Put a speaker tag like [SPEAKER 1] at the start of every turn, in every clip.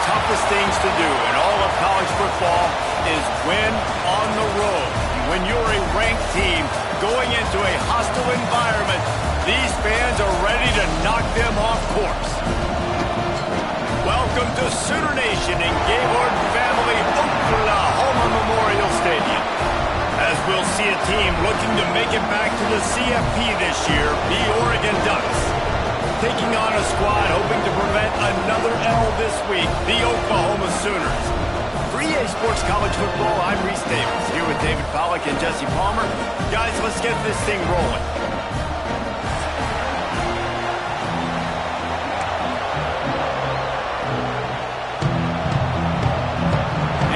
[SPEAKER 1] toughest things to do in all of college football is win on the road. When you're a ranked team going into a hostile environment, these fans are ready to knock them off course. Welcome to Sooner Nation in Gaylord Family Oklahoma Memorial Stadium. As we'll see a team looking to make it back to the CFP this year, the Oregon Ducks. Taking on a squad hoping to prevent another L this week, the Oklahoma Sooners. For EA Sports College Football, I'm Reese Davis, here with David Pollack and Jesse Palmer. Guys, let's get this thing rolling.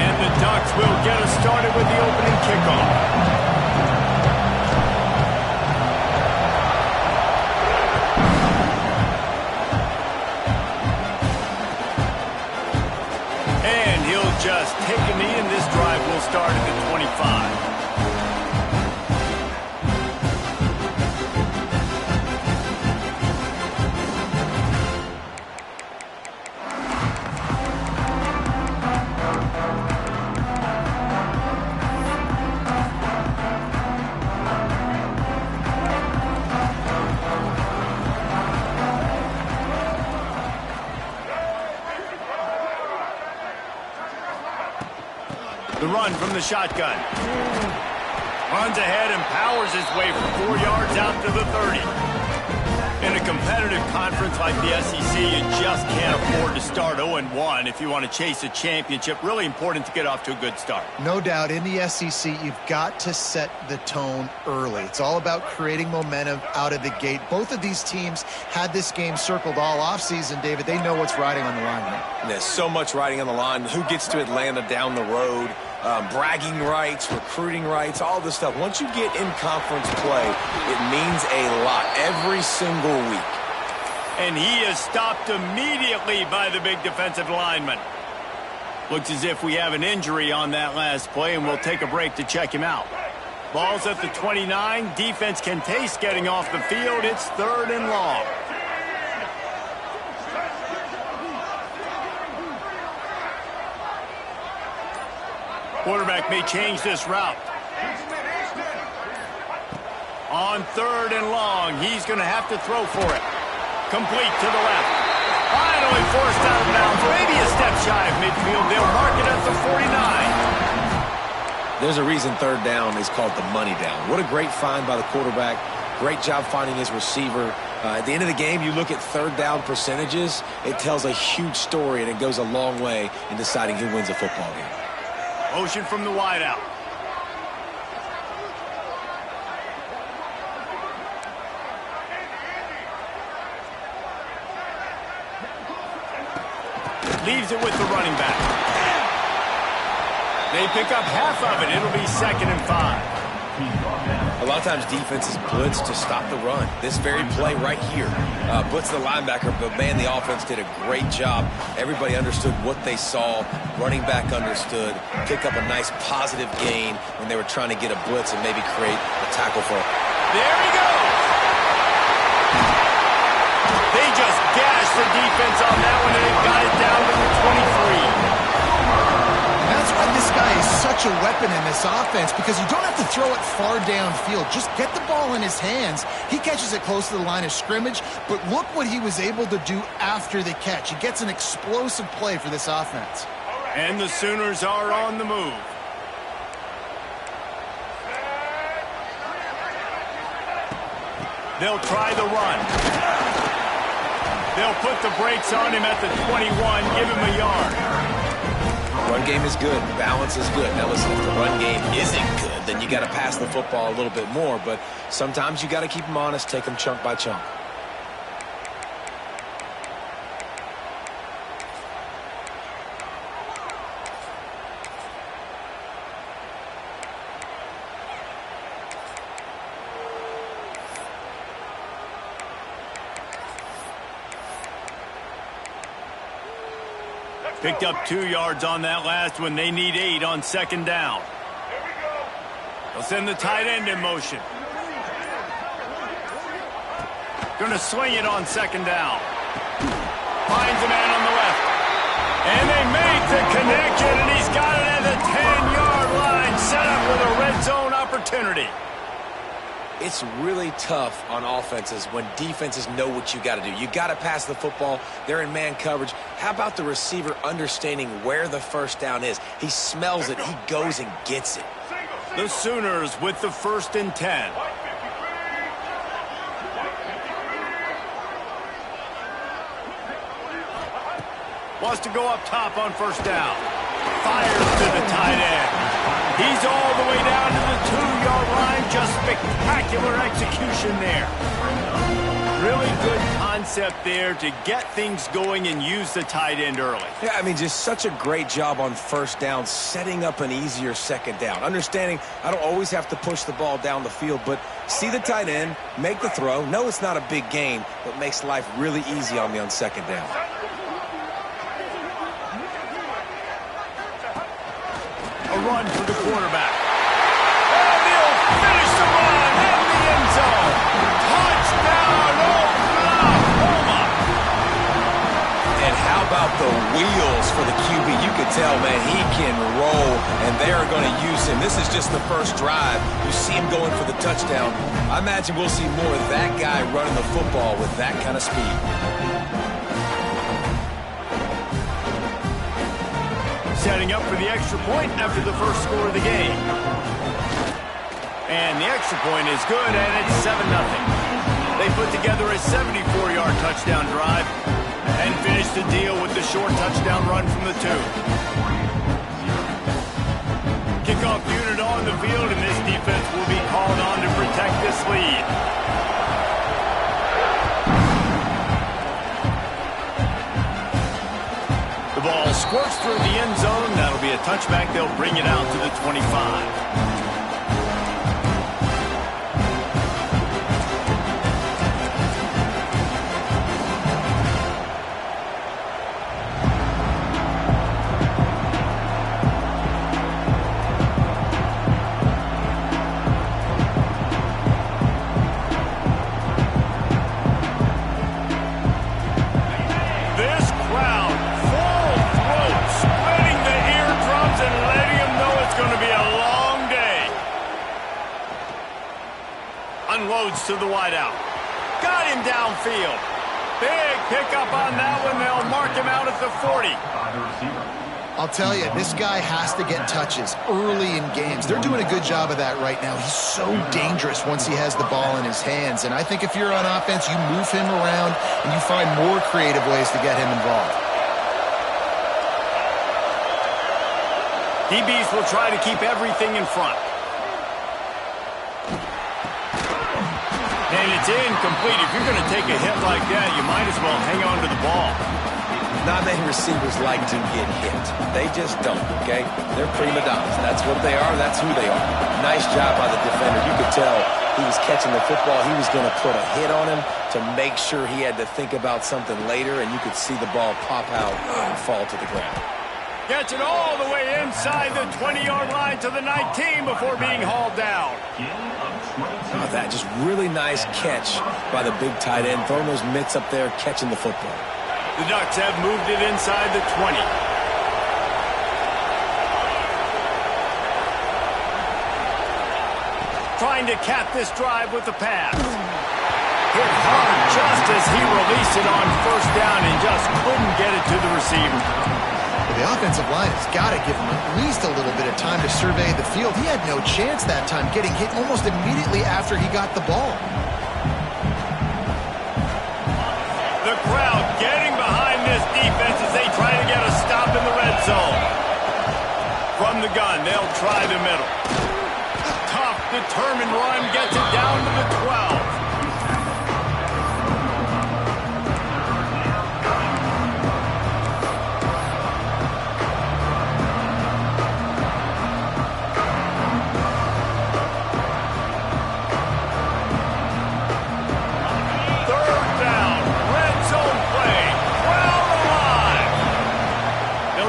[SPEAKER 1] And the Ducks will get us started with the opening kickoff. Just take a knee, and this drive will start at the 25. The run from the shotgun. Runs ahead and powers his way for 4 yards out to the 30. In a competitive conference like the SEC, you just can't afford to start 0-1 if you want to chase a championship. Really important to get off to a good start.
[SPEAKER 2] No doubt, in the SEC, you've got to set the tone early. It's all about creating momentum out of the gate. Both of these teams had this game circled all offseason, David. They know what's riding on the line here.
[SPEAKER 3] There's so much riding on the line. Who gets to Atlanta down the road? Bragging rights, recruiting rights, all this stuff. Once you get in conference play, it means a lot every single week.
[SPEAKER 1] And he is stopped immediately by the big defensive lineman. Looks as if we have an injury on that last play, and we'll take a break to check him out. Ball's at the 29. Defense can taste getting off the field. It's 3rd and long. Quarterback may change this route. On 3rd and long, he's going to have to throw for it. Complete to the left. Finally forced out of bounds. Maybe a step shy of midfield. They'll mark it at the 49.
[SPEAKER 3] There's a reason 3rd down is called the money down. What a great find by the quarterback. Great job finding his receiver. At the end of the game, you look at 3rd down percentages. It tells a huge story, and it goes a long way in deciding who wins a football game.
[SPEAKER 1] Motion from the wideout. Leaves it with the running back. They pick up half of it. It'll be 2nd and 5.
[SPEAKER 3] A lot of times defenses blitz to stop the run. This very play right here, blitz the linebacker, but man, the offense did a great job. Everybody understood what they saw. Running back understood. Pick up a nice positive gain when they were trying to get a blitz and maybe create a tackle for it.
[SPEAKER 1] There he goes. They just gashed the defense on that one, and they got it down to the 23.
[SPEAKER 2] That's why this guy is such a weapon in this offense, because you don't have to throw it far downfield. Just get the ball in his hands. He catches it close to the line of scrimmage, but look what he was able to do after the catch. He gets an explosive play for this offense.
[SPEAKER 1] And the Sooners are on the move. They'll try the run. They'll put the brakes on him at the 21, give him a yard.
[SPEAKER 3] Run game is good. Balance is good. Now listen, if the run game isn't good, then you got to pass the football a little bit more. But sometimes you got to keep them honest, take them chunk by chunk.
[SPEAKER 1] Picked up 2 yards on that last one. They need 8 on 2nd down. They'll send the tight end in motion. Going to swing it on 2nd down. Finds a man on the left. And they make the connection, and he's got it at the 10-yard line, set up with a red zone opportunity.
[SPEAKER 3] It's really tough on offenses when defenses know what you got to do. You got to pass the football. They're in man coverage. How about the receiver understanding where the first down is? He smells it. He goes and gets it.
[SPEAKER 1] The Sooners with the 1st and 10. Wants to go up top on 1st down. Fires to the tight end. He's all the way down to the 2-yard line. Just spectacular execution there. Really good concept there to get things going and use the tight end early.
[SPEAKER 3] Yeah, I mean, just such a great job on 1st down, setting up an easier 2nd down. Understanding I don't always have to push the ball down the field, but see the tight end, make the throw. No, it's not a big gain, but makes life really easy on me on 2nd down.
[SPEAKER 1] A run for the quarterback. And he'll finish the run in the end zone. Touchdown, Oklahoma!
[SPEAKER 3] And how about the wheels for the QB? You could tell, man, he can roll, and they are going to use him. This is just the first drive. You see him going for the touchdown. I imagine we'll see more of that guy running the football with that kind of speed.
[SPEAKER 1] Setting up for the extra point after the first score of the game. And the extra point is good, and it's 7-0. They put together a 74-yard touchdown drive and finish the deal with the short touchdown run from the 2. Kickoff unit on the field, and this defense will be called on to protect this lead. Ball squirts through the end zone. That'll be a touchback. They'll bring it out to the 25. Unloads to the wideout. Got him downfield. Big pickup on that one. They'll mark him out at the 40.
[SPEAKER 2] I'll tell you, this guy has to get touches early in games. They're doing a good job of that right now. He's so dangerous once he has the ball in his hands. And I think if you're on offense, you move him around and you find more creative ways to get him involved.
[SPEAKER 1] DBs will try to keep everything in front. And it's incomplete. If you're going to take a hit like that, you might as well hang on to the ball.
[SPEAKER 3] Not many receivers like to get hit. They just don't, okay? They're prima donnas. That's what they are. That's who they are. Nice job by the defender. You could tell he was catching the football. He was going to put a hit on him to make sure he had to think about something later, and you could see the ball pop out and fall to the ground.
[SPEAKER 1] Gets it all the way inside the 20-yard line to the 19 before being hauled down.
[SPEAKER 3] Oh, that just really nice catch by the big tight end, throwing those mitts up there, catching the football.
[SPEAKER 1] The Ducks have moved it inside the 20. Trying to cap this drive with the pass. Hit hard just as he released it on 1st down and just couldn't get it to the receiver.
[SPEAKER 2] The offensive line has got to give him at least a little bit of time to survey the field. He had no chance that time, getting hit almost immediately after he got the ball.
[SPEAKER 1] The crowd getting behind this defense as they try to get a stop in the red zone. From the gun, they'll try the middle. Tough, determined run gets it down to the 12.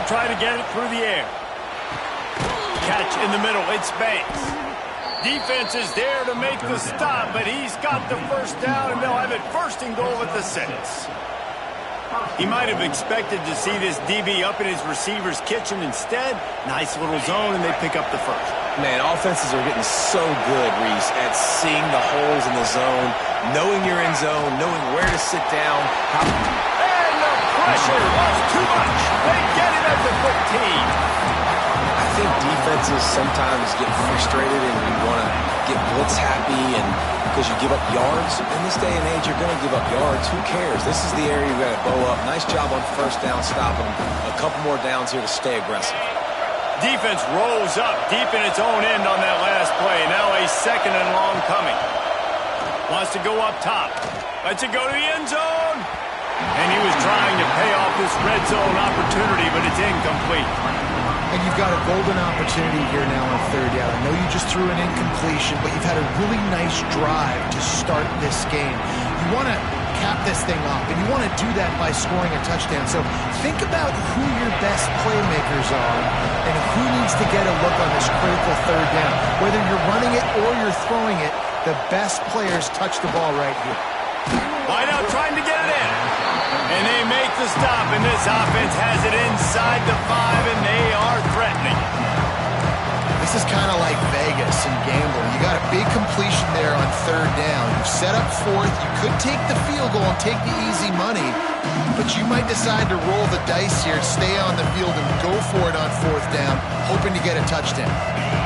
[SPEAKER 1] Try to get it through the air. Catch in the middle. It's Banks. Defense is there to make the stop, but he's got the 1st down, and they'll have it 1st and goal at the 6. He might have expected to see this DB up in his receiver's kitchen. Instead, nice little zone, and they pick up the first.
[SPEAKER 3] Man, offenses are getting so good, Reese, at seeing the holes in the zone, knowing you're in zone, knowing where to sit down.
[SPEAKER 1] And the pressure was too much. They get it at the 15.
[SPEAKER 3] I think defenses sometimes get frustrated and you want to get blitz happy and because you give up yards. In this day and age, you're going to give up yards. Who cares? This is the area you've got to bow up. Nice job on first down, stopping them. A couple more downs here to stay aggressive.
[SPEAKER 1] Defense rolls up deep in its own end on that last play. Now a second and long coming. Wants to go up top. Lets it go to the end zone. And he was trying to pay off this red zone opportunity, but it's incomplete.
[SPEAKER 2] And you've got a golden opportunity here now on third down. I know you just threw an incompletion, but you've had a really nice drive to start this game. You want to cap this thing off, and you want to do that by scoring a touchdown. So think about who your best playmakers are and who needs to get a look on this critical third down. Whether you're running it or you're throwing it, the best players touch the ball right here.
[SPEAKER 1] Wide out trying to get it in. And they make the stop, and this offense has it inside the 5, and they are threatening.
[SPEAKER 2] This is kind of like Vegas and gambling. You got a big completion there on third down. You've set up fourth. You could take the field goal and take the easy money, but you might decide to roll the dice here, stay on the field, and go for it on fourth down, hoping to get a touchdown.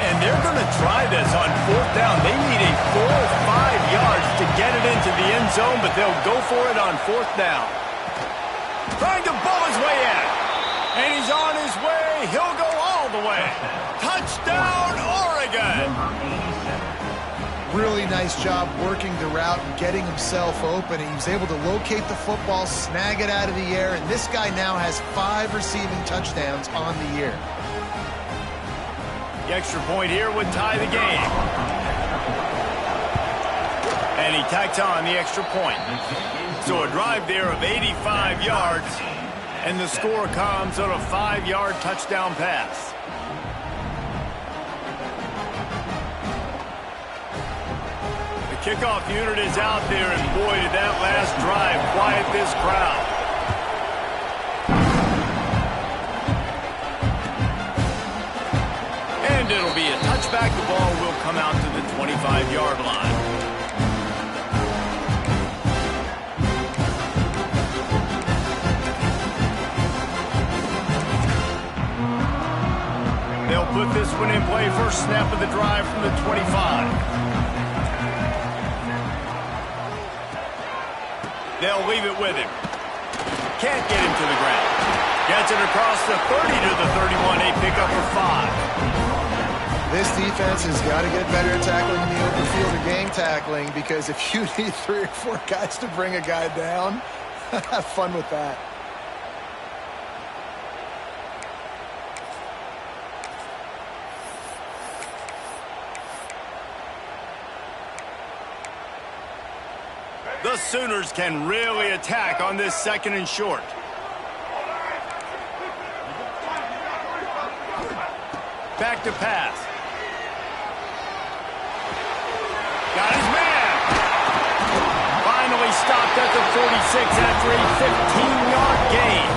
[SPEAKER 1] And they're going to try this on fourth down. They need a full 5 yards to get it into the end zone, but they'll go for it on fourth down. Trying to bowl his way in. And he's on his way. He'll go all the way. Touchdown, Oregon.
[SPEAKER 2] Really nice job working the route and getting himself open. He was able to locate the football, snag it out of the air, and this guy now has 5 receiving touchdowns on the year.
[SPEAKER 1] The extra point here would tie the game. And he tacks on the extra point. So a drive there of 85 yards, and the score comes on a 5-yard touchdown pass. The kickoff unit is out there, and boy, did that last drive quiet this crowd. And it'll be a touchback. The ball will come out to the 25-yard line. They'll put this one in play. First snap of the drive from the 25. They'll leave it with him. Can't get him to the ground. Gets it across the 30 to the 31. A pickup for 5.
[SPEAKER 2] This defense has got to get better at tackling in the open field or game tackling, because if you need 3 or 4 guys to bring a guy down, have fun with that.
[SPEAKER 1] The Sooners can really attack on this second and short. Back to pass. Got his man. Finally stopped at the 46 after a 15-yard gain.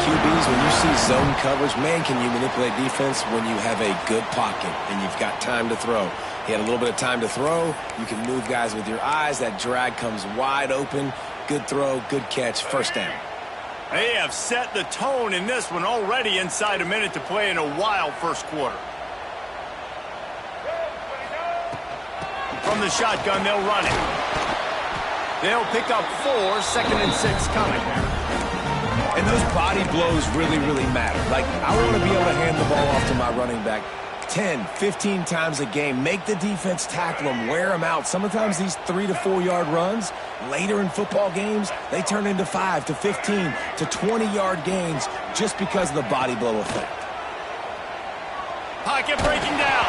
[SPEAKER 3] QBs, when you see zone coverage, man, can you manipulate defense when you have a good pocket and you've got time to throw. He had a little bit of time to throw. You can move guys with your eyes. That drag comes wide open. Good throw, good catch, first down.
[SPEAKER 1] They have set the tone in this one already inside a minute to play in a wild first quarter. From the shotgun, they'll run it. They'll pick up 4, second and 6 coming.
[SPEAKER 3] And those body blows really, really matter. Like, I want to be able to hand the ball off to my running back 10, 15 times a game. Make the defense tackle them, wear them out. Sometimes these 3 to 4 yard runs, later in football games, they turn into 5 to 15 to 20-yard gains just because of the body blow effect.
[SPEAKER 1] Pocket breaking down.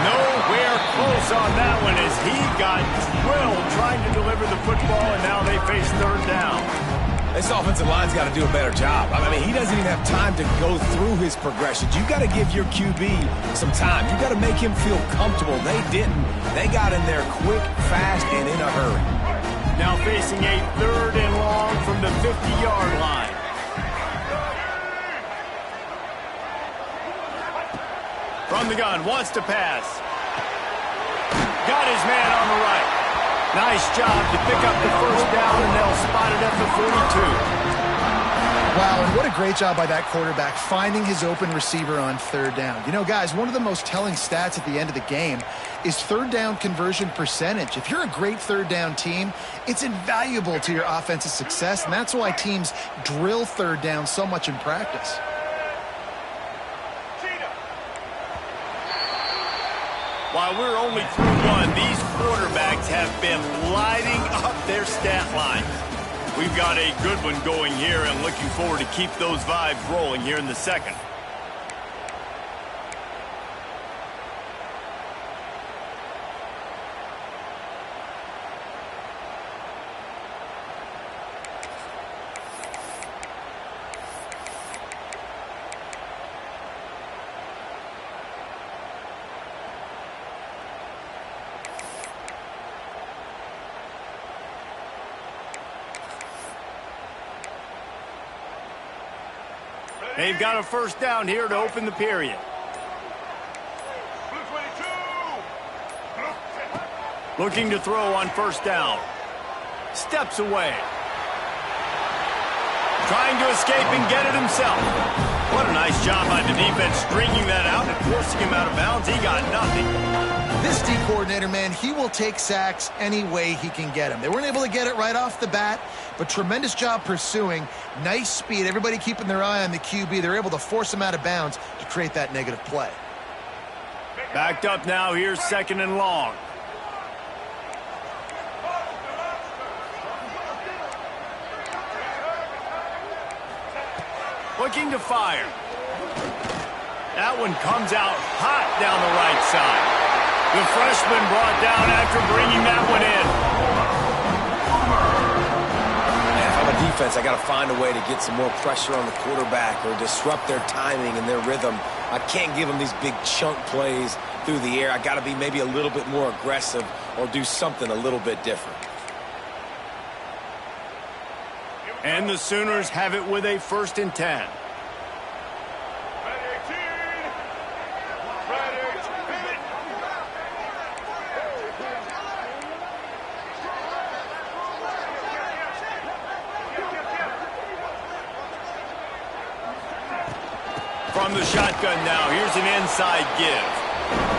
[SPEAKER 1] Nowhere close on that one as he got drilled trying to deliver the football, and now they face third down.
[SPEAKER 3] This offensive line's got to do a better job. I mean, he doesn't even have time to go through his progressions. You got to give your QB some time. You got to make him feel comfortable. They didn't. They got in there quick, fast, and in a hurry.
[SPEAKER 1] Now facing a 3rd and long from the 50-yard line. From the gun, wants to pass. Got his man on the right. Nice job to pick up the first down, and they'll spot it at the 42.
[SPEAKER 2] Wow, and what a great job by that quarterback finding his open receiver on 3rd down. You know, guys, one of the most telling stats at the end of the game is 3rd down conversion percentage. If you're a great 3rd down team, it's invaluable to your offensive success, and that's why teams drill 3rd down so much in practice.
[SPEAKER 1] While we're only through one, these quarterbacks have been lighting up their stat line. We've got a good one going here and looking forward to keep those vibes rolling here in the second. They've got a first down here to open the period. Looking to throw on first down. Steps away. Trying to escape and get it himself. What a nice job by the defense stringing that out and forcing him out of bounds. He got nothing.
[SPEAKER 2] This D coordinator, man, he will take sacks any way he can get them. They weren't able to get it right off the bat, but tremendous job pursuing. Nice speed. Everybody keeping their eye on the QB. They're able to force him out of bounds to create that negative play.
[SPEAKER 1] Backed up now. Here's 2nd and long. Looking to fire. That one comes out hot down the right side. The freshman brought down after bringing that one in.
[SPEAKER 3] Man, if I'm a defense, I got to find a way to get some more pressure on the quarterback or disrupt their timing and their rhythm. I can't give them these big chunk plays through the air. I got to be maybe a little bit more aggressive or do something a little bit different.
[SPEAKER 1] And the Sooners have it with a 1st and 10. From the shotgun now, here's an inside give.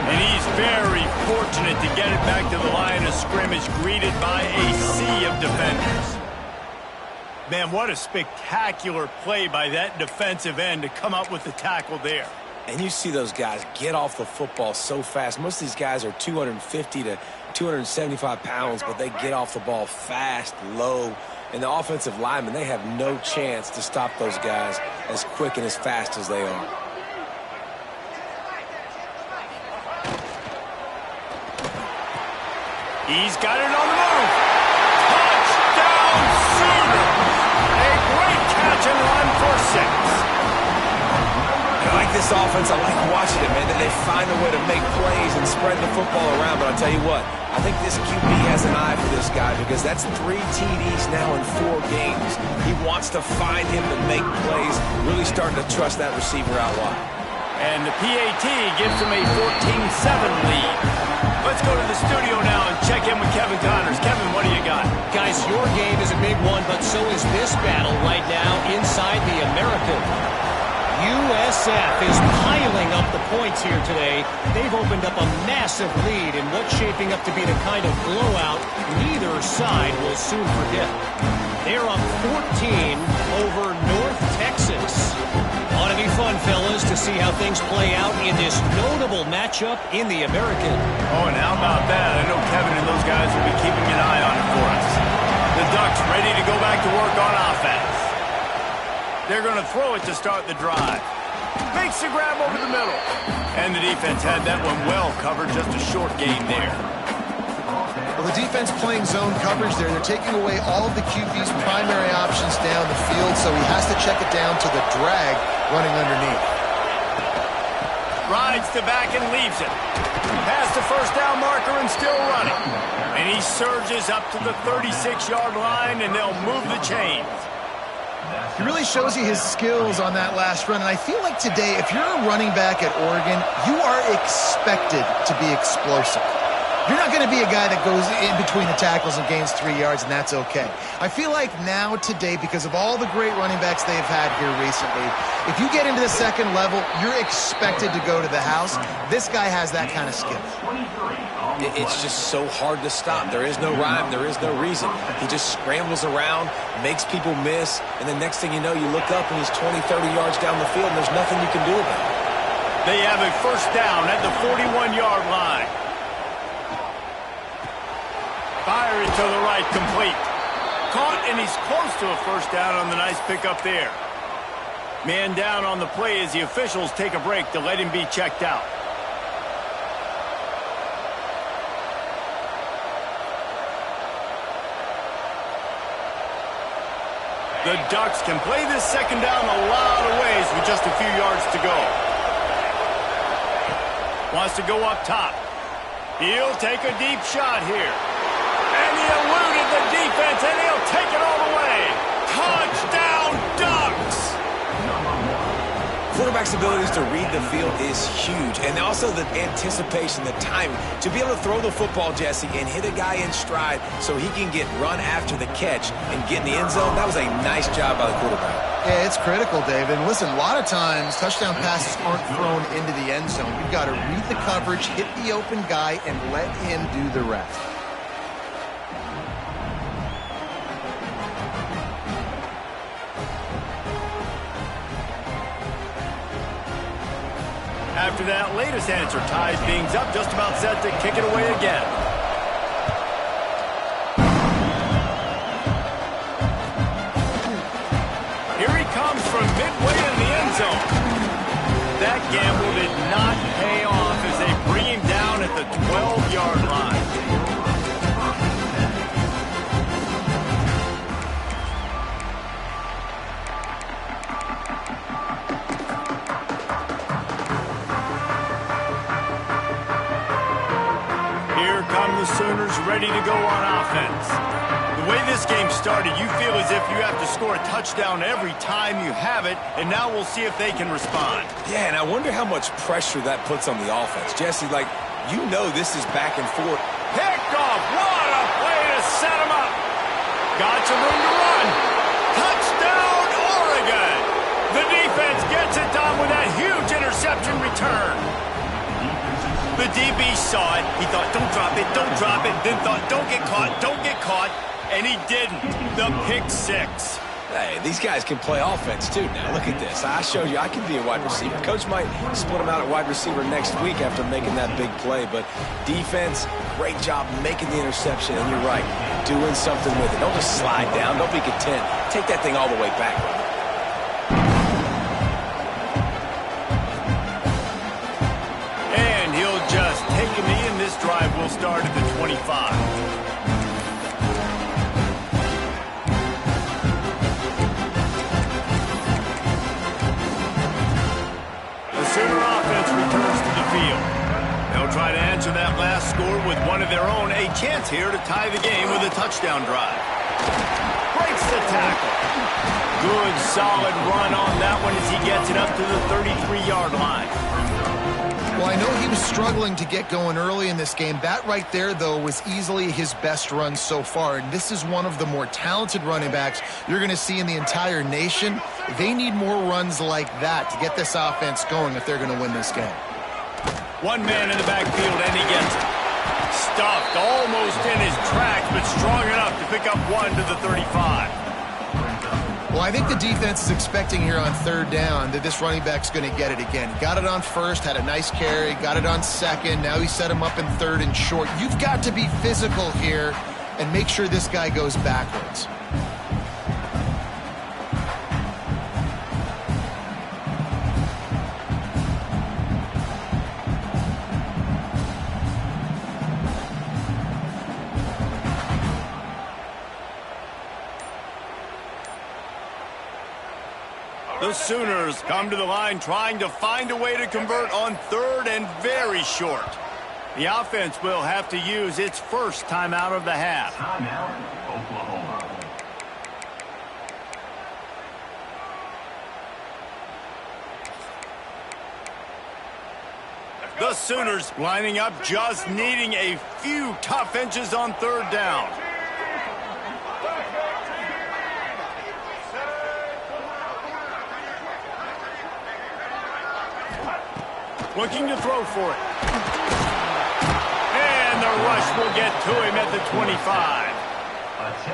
[SPEAKER 1] And he's very fortunate to get it back to the line of scrimmage, greeted by a sea of defenders. Man, what a spectacular play by that defensive end to come up with the tackle there.
[SPEAKER 3] And you see those guys get off the football so fast. Most of these guys are 250 to 275 pounds, but they get off the ball fast, low. And the offensive linemen, they have no chance to stop those guys as quick and as fast as they are.
[SPEAKER 1] He's got it on the move. Touchdown, Sooners! A great catch and run for 6.
[SPEAKER 3] I like this offense. I like watching it, man. They find a way to make plays and spread the football around. But I'll tell you what, I think this QB has an eye for this guy because that's 3 TDs now in 4 games. He wants to find him and make plays, really starting to trust that receiver out wide.
[SPEAKER 1] And the PAT gives him a 14-7 lead. Let's go to the studio now and check in with Kevin Connors. Kevin, what do you got?
[SPEAKER 4] Guys, your game is a big one, but so is this battle right now inside the American. USF is piling up the points here today. They've opened up a massive lead in what's shaping up to be the kind of blowout neither side will soon forget. They're up 14 over North Texas. Ought to be fun, fellas, to see how things play out in this notable matchup in the American.
[SPEAKER 1] Oh, and how about that? I know Kevin and those guys will be keeping an eye on it for us. The Ducks ready to go back to work on offense. They're going to throw it to start the drive. Makes the grab over the middle. And the defense had that one well covered, just a short gain there.
[SPEAKER 2] Well, the defense playing zone coverage there. They're taking away all of the QB's primary options down the field, so he has to check it down to the drag running underneath.
[SPEAKER 1] Rides to back and leaves it. Past the first down marker and still running. And he's surges up to the 36-yard line, and they'll move the chains.
[SPEAKER 2] He really shows you his skills on that last run, and I feel like today, if you're a running back at Oregon, you are expected to be explosive. You're not going to be a guy that goes in between the tackles and gains 3 yards, and that's okay. I feel like now, today, because of all the great running backs they've had here recently, if you get into the second level, you're expected to go to the house. This guy has that kind of skill.
[SPEAKER 3] It's just so hard to stop. There is no rhyme. There is no reason. He just scrambles around, makes people miss, and the next thing you know, you look up and he's 20, 30 yards down the field, and there's nothing you can do about it.
[SPEAKER 1] They have a first down at the 41-yard line. Fire it to the right, complete. Caught, and he's close to a first down on the nice pickup there. Man down on the play as the officials take a break to let him be checked out. The Ducks can play this second down a lot of ways with just a few yards to go. Wants to go up top. He'll take a deep shot here. And he eluded the defense, and he'll take it all the way. Touchdown, Ducks!
[SPEAKER 3] Quarterback's abilities to read the field is huge, and also the anticipation, the timing. To be able to throw the football, Jesse, and hit a guy in stride so he can get run after the catch and get in the end zone, that was a nice job by the quarterback.
[SPEAKER 2] Yeah, it's critical, Dave. And listen, a lot of times touchdown passes aren't thrown into the end zone. You've got to read the coverage, hit the open guy, and let him do the rest.
[SPEAKER 1] After that latest answer ties things up, just about set to kick it away again. Here he comes from midway in the end zone. That gamble did not pay off as they bring him down at the 12-yard line. The Sooners ready to go on offense. The way this game started, you feel as if you have to score a touchdown every time you have it, and now we'll see if they can respond.
[SPEAKER 3] Yeah, and I wonder how much pressure that puts on the offense. Jesse, like, you know this is back and forth.
[SPEAKER 1] Picked off. What a play to set him up. Got some room to run. Touchdown, Oregon. The defense gets it done with that huge interception return. The DB saw it. He thought, don't drop it. Then thought, don't get caught. And he didn't. The pick six.
[SPEAKER 3] Hey, these guys can play offense, too. Now, look at this. I showed you I can be a wide receiver. Coach might split him out at wide receiver next week after making that big play. But defense, great job making the interception. And you're right, doing something with it. Don't just slide down. Don't be content. Take that thing all the way back.
[SPEAKER 1] This drive will start at the 25. The Sooner offense returns to the field. They'll try to answer that last score with one of their own. A chance here to tie the game with a touchdown drive. Breaks the tackle. Good, solid run on that one as he gets it up to the 33-yard line.
[SPEAKER 2] Well, I know he was struggling to get going early in this game. That right there, though, was easily his best run so far. And this is one of the more talented running backs you're going to see in the entire nation. They need more runs like that to get this offense going if they're going to win this game.
[SPEAKER 1] One man in the backfield, and he gets it. Stuffed almost in his tracks, but strong enough to pick up one to the 35.
[SPEAKER 2] Well, I think the defense is expecting here on third down that this running back's going to get it again. Got it on first, had a nice carry, got it on second. Now he set him up in third and short. You've got to be physical here and make sure this guy goes backwards.
[SPEAKER 1] The Sooners come to the line trying to find a way to convert on third and very short. The offense will have to use its first timeout of the half.
[SPEAKER 5] Timeout, Oklahoma.
[SPEAKER 1] The Sooners lining up, just needing a few tough inches on third down. Looking to throw for it. And the rush will get to him at the 25.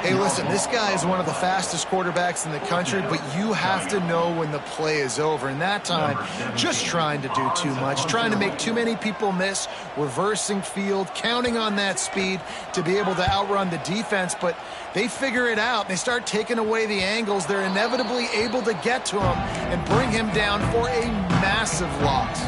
[SPEAKER 2] Hey, listen, this guy is one of the fastest quarterbacks in the country, but you have to know when the play is over. And that time, just trying to do too much, trying to make too many people miss, reversing field, counting on that speed to be able to outrun the defense. But they figure it out. They start taking away the angles. They're inevitably able to get to him and bring him down for a massive loss.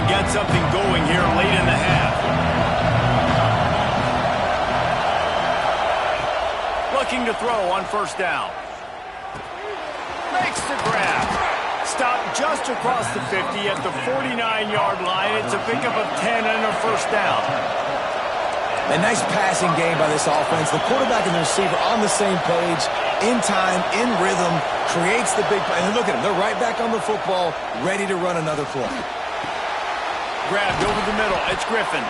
[SPEAKER 1] Get something going here late in the half. Looking to throw on first down. Makes the grab. Stopped just across the 50 at the 49-yard line. It's a pickup of 10 and a first down.
[SPEAKER 3] A nice passing game by this offense. The quarterback and the receiver on the same page, in time, in rhythm, creates the big play. And look at them. They're right back on the football, ready to run another play.
[SPEAKER 1] Grabbed over the middle. It's Griffin.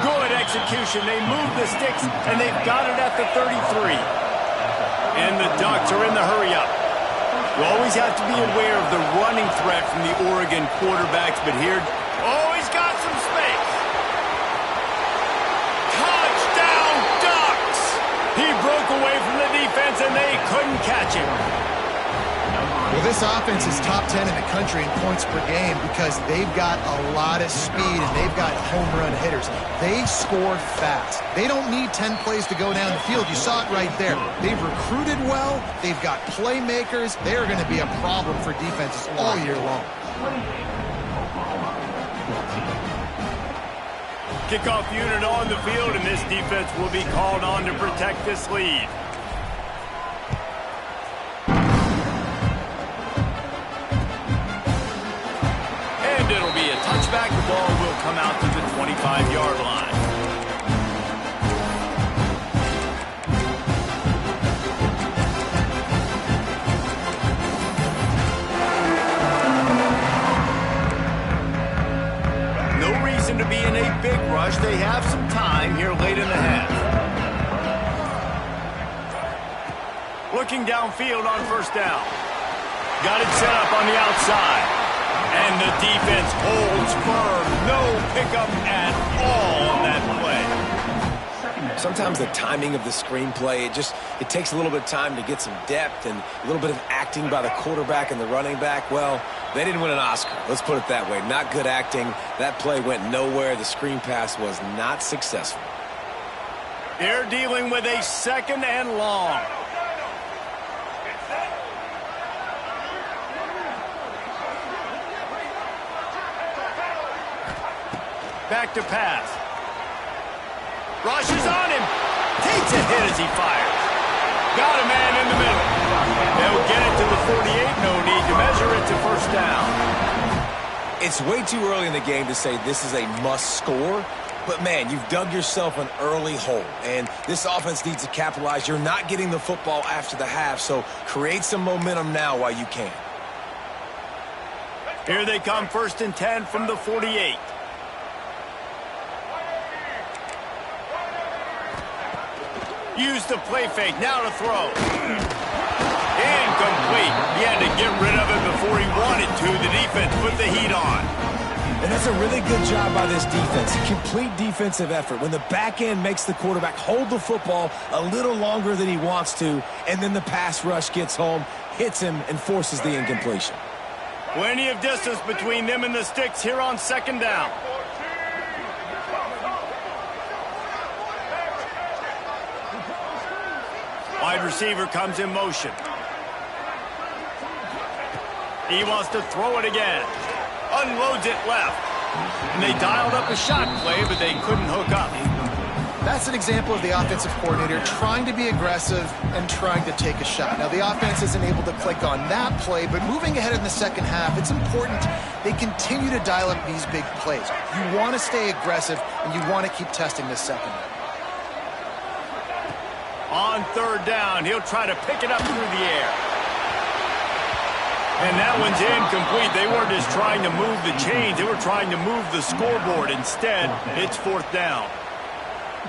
[SPEAKER 1] Good execution. They move the sticks, and they've got it at the 33. And the Ducks are in the hurry-up. You always have to be aware of the running threat from the Oregon quarterbacks, but here, oh, he's got some space. Touchdown, Ducks! He broke away from the defense, and they couldn't catch him.
[SPEAKER 2] Well, this offense is top 10 in the country in points per game because they've got a lot of speed and they've got home run hitters. They score fast. They don't need 10 plays to go down the field. You saw it right there. They've recruited well. They've got playmakers. They're going to be a problem for defenses all year long.
[SPEAKER 1] Kickoff unit on the field, and this defense will be called on to protect this lead. It'll be a touchback. The ball will come out to the 25-yard line. No reason to be in a big rush. They have some time here late in the half. Looking downfield on first down. Got it set up on the outside. And the defense holds firm. No pickup at all on that play.
[SPEAKER 3] Sometimes the timing of the screenplay, it takes a little bit of time to get some depth and a little bit of acting by the quarterback and the running back. Well, they didn't win an Oscar. Let's put it that way. Not good acting. That play went nowhere. The screen pass was not successful.
[SPEAKER 1] They're dealing with a second and long. Back to pass. Rushes on him. Takes a hit as he fires. Got a man in the middle. They'll get it to the 48. No need to measure it to first down.
[SPEAKER 3] It's way too early in the game to say this is a must score. But, man, you've dug yourself an early hole. And this offense needs to capitalize. You're not getting the football after the half, so create some momentum now while you can.
[SPEAKER 1] Here they come, 1st and 10 from the 48. Use the play fake, now to throw. Incomplete. He had to get rid of it before he wanted to. The defense put the heat on.
[SPEAKER 3] And that's a really good job by this defense. Complete defensive effort. When the back end makes the quarterback hold the football a little longer than he wants to, and then the pass rush gets home, hits him, and forces the incompletion.
[SPEAKER 1] Plenty of distance between them and the sticks here on 2nd down. Wide receiver comes in motion. He wants to throw it again. Unloads it left. And they dialed up a shot play, but they couldn't hook up.
[SPEAKER 2] That's an example of the offensive coordinator trying to be aggressive and trying to take a shot. Now, the offense isn't able to click on that play, but moving ahead in the second half, it's important they continue to dial up these big plays. You want to stay aggressive, and you want to keep testing this secondary.
[SPEAKER 1] On third down, he'll try to pick it up through the air. And that one's incomplete. They weren't just trying to move the chains. They were trying to move the scoreboard. Instead, it's fourth down.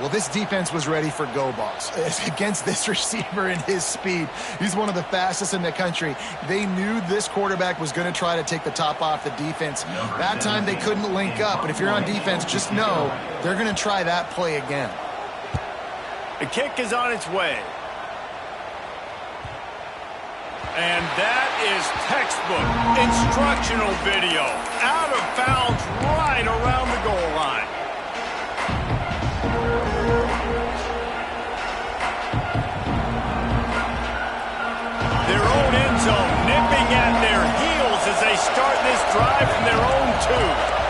[SPEAKER 2] Well, this defense was ready for go balls against this receiver and his speed. He's one of the fastest in the country. They knew this quarterback was going to try to take the top off the defense. That time they couldn't link up, but if you're on defense, just know they're going to try that play again.
[SPEAKER 1] The kick is on its way. And that is textbook instructional video. Out of bounds right around the goal line. Their own end zone nipping at their heels as they start this drive from their own 2.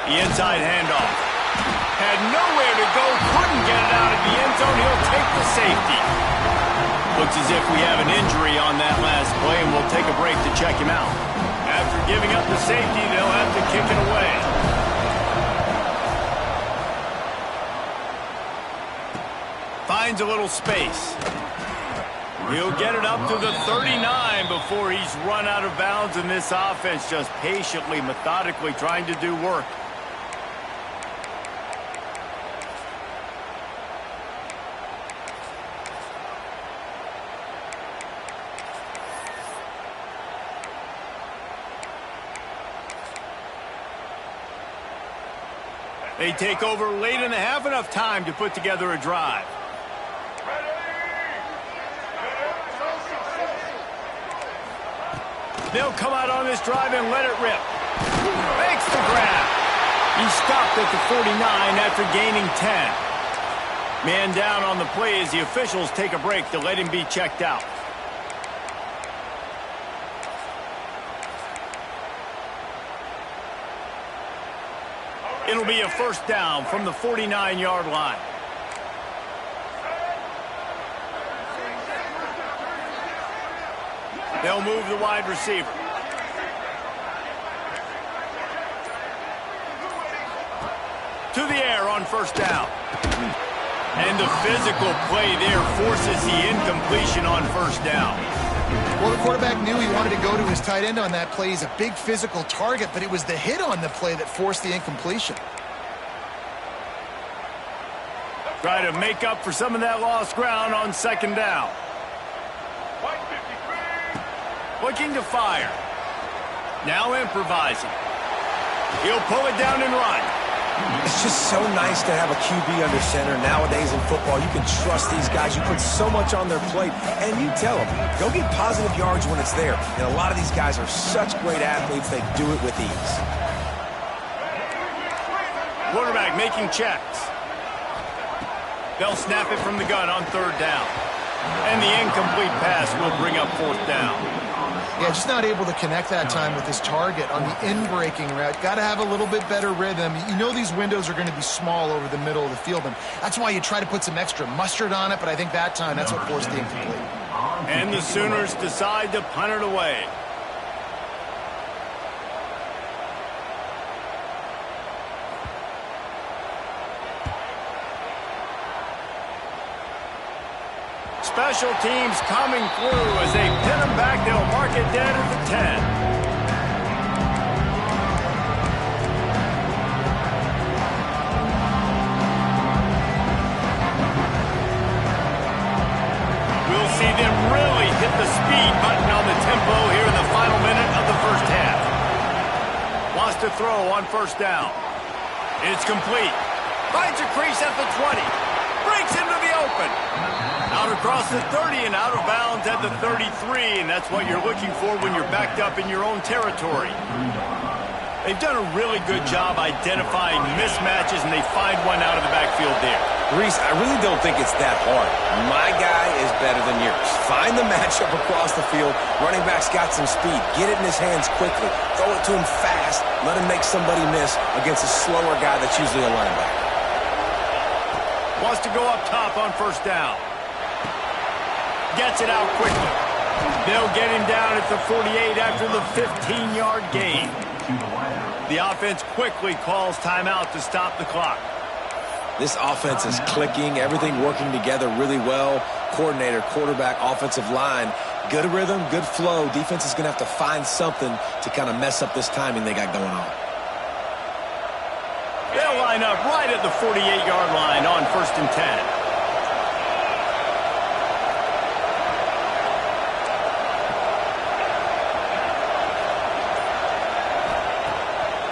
[SPEAKER 1] The inside handoff. Had nowhere to go, couldn't get it out of the end zone. He'll take the safety. Looks as if we have an injury on that last play, and we'll take a break to check him out. After giving up the safety, they'll have to kick it away. Finds a little space. He'll get it up to the 39 before he's run out of bounds, and this offense just patiently, methodically trying to do work. They take over late in the half, enough time to put together a drive. They'll come out on this drive and let it rip. Makes the grab. He stopped at the 49 after gaining 10. Man down on the play as the officials take a break to let him be checked out. It'll be a first down from the 49-yard line. They'll move the wide receiver. To the air on first down. And the physical play there forces the incompletion on first down.
[SPEAKER 2] Well, the quarterback knew he wanted to go to his tight end on that play. He's a big physical target, but it was the hit on the play that forced the incompletion.
[SPEAKER 1] Try to make up for some of that lost ground on second down. Looking to fire. Now improvising. He'll pull it down and run.
[SPEAKER 3] It's just so nice to have a QB under center. Nowadays in football, you can trust these guys. You put so much on their plate, and you tell them, go get positive yards when it's there. And a lot of these guys are such great athletes, they do it with ease.
[SPEAKER 1] Quarterback making checks. They'll snap it from the gun on third down. And the incomplete pass will bring up fourth down.
[SPEAKER 2] Yeah, just not able to connect that time with his target on the in-breaking route. Got to have a little bit better rhythm. You know these windows are going to be small over the middle of the field, and that's why you try to put some extra mustard on it, but I think that time that's what forced the incomplete.
[SPEAKER 1] And the Sooners decide to punt it away. Special teams coming through as they pin them back. They'll mark it dead at the 10. We'll see them really hit the speed button on the tempo here in the final minute of the first half. Wants to throw on first down. It's complete. Finds a crease at the 20. Breaks into the open. Out across the 30 and out of bounds at the 33, and that's what you're looking for when you're backed up in your own territory. They've done a really good job identifying mismatches, and they find one out of the backfield there.
[SPEAKER 3] Reese, I really don't think it's that hard. My guy is better than yours. Find the matchup across the field. Running back's got some speed. Get it in his hands quickly. Throw it to him fast. Let him make somebody miss against a slower guy that's usually a linebacker.
[SPEAKER 1] Wants to go up top on first down. Gets it out quickly. They'll get him down at the 48 after the 15-yard gain. The offense quickly calls timeout to stop the clock.
[SPEAKER 3] This offense is clicking, everything working together really well. Coordinator, quarterback, offensive line, good rhythm, good flow. Defense is going to have to find something to kind of mess up this timing they got going on.
[SPEAKER 1] They'll line up right at the 48-yard line on 1st and 10.